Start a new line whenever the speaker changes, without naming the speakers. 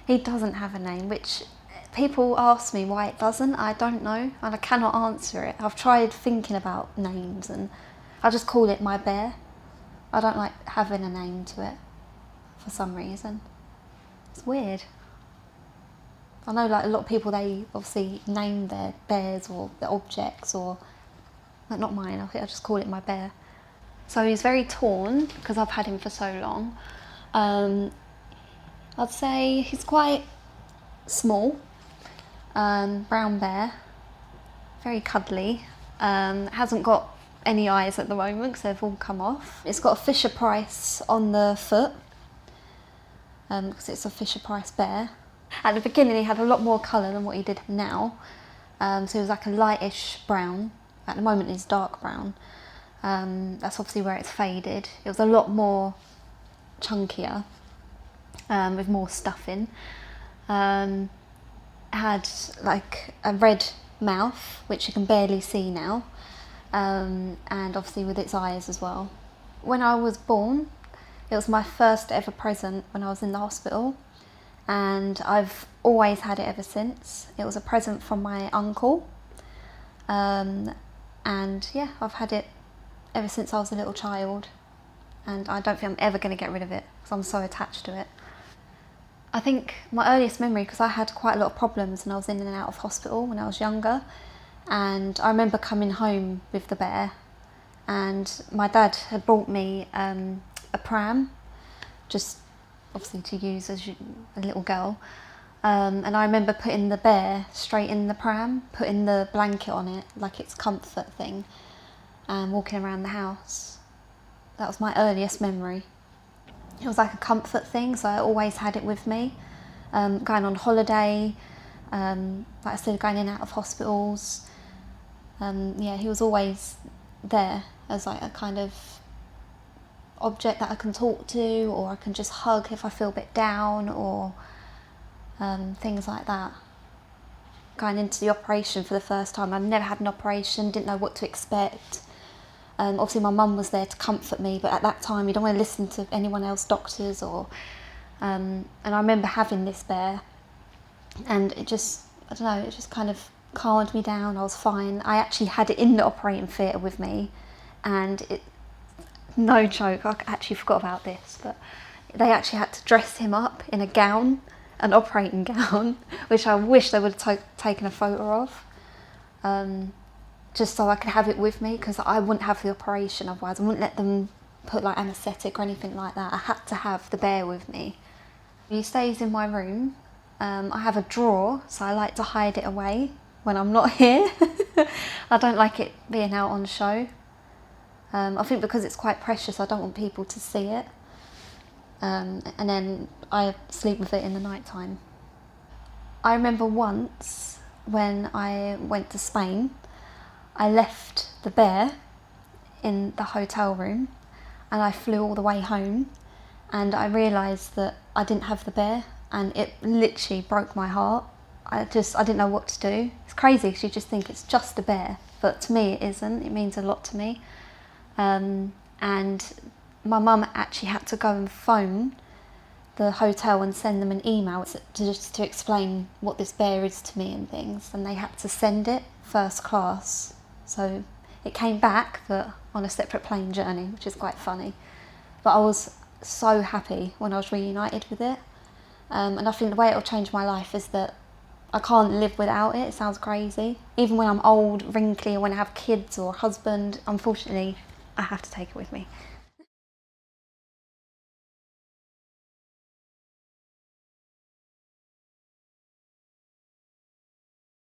He doesn't have a name, which people ask me why it doesn't. I don't know, and I cannot answer it. I've tried thinking about names, and I just call it my bear. I don't like having a name to it for some reason. It's weird. I know like a lot of people, they obviously name their bears or their objects, or but not mine. I just call it my bear. So he's very torn because I've had him for so long. I'd say he's quite small, brown bear, very cuddly. Hasn't got any eyes at the moment because they've all come off. It's got a Fisher-Price on the foot because it's a Fisher-Price bear. At the beginning he had a lot more colour than what he did now, so he was like a lightish brown. At the moment he's dark brown. That's obviously where it's faded. It was a lot more chunkier, with more stuffing. Had like a red mouth, which you can barely see now, and obviously with its eyes as well. When I was born, it was my first ever present when I was in the hospital, and I've always had it ever since. It was a present from my uncle, and yeah, I've had it ever since I was a little child, and I don't think I'm ever going to get rid of it because I'm so attached to it. I think my earliest memory, because I had quite a lot of problems and I was in and out of hospital when I was younger, and I remember coming home with the bear, and my dad had brought me a pram, just obviously to use as a little girl, and I remember putting the bear straight in the pram, putting the blanket on it like it's comfort thing, and walking around the house. That was my earliest memory. It was like a comfort thing, so I always had it with me. Going on holiday, like I said, going in and out of hospitals. Yeah, he was always there as like a kind of object that I can talk to, or I can just hug if I feel a bit down, or things like that. Going into the operation for the first time, I'd never had an operation, didn't know what to expect. Obviously my mum was there to comfort me, but at that time you don't want to listen to anyone else, doctors or... and I remember having this bear, and it just, I don't know, it just kind of calmed me down. I was fine. I actually had it in the operating theatre with me, and it, no joke, I actually forgot about this, but they actually had to dress him up in a gown, an operating gown, which I wish they would have taken a photo of. Just so I could have it with me, because I wouldn't have the operation otherwise. I wouldn't let them put like anaesthetic or anything like that. I had to have the bear with me. He stays in my room. I have a drawer, so I like to hide it away when I'm not here. I don't like it being out on show. I think because it's quite precious, I don't want people to see it. And then I sleep with it in the night time. I remember once when I went to Spain, I left the bear in the hotel room, and I flew all the way home, and I realised that I didn't have the bear, and it literally broke my heart. I didn't know what to do. It's crazy because you just think it's just a bear, but to me it isn't. It means a lot to me. And my mum actually had to go and phone the hotel and send them an email just to explain what this bear is to me and things, and they had to send it first class. So it came back, but on a separate plane journey, which is quite funny. But I was so happy when I was reunited with it. And I think the way it'll change my life is that I can't live without it. It sounds crazy. Even when I'm old, wrinkly, or when I have kids or a husband, unfortunately, I have to take it with me.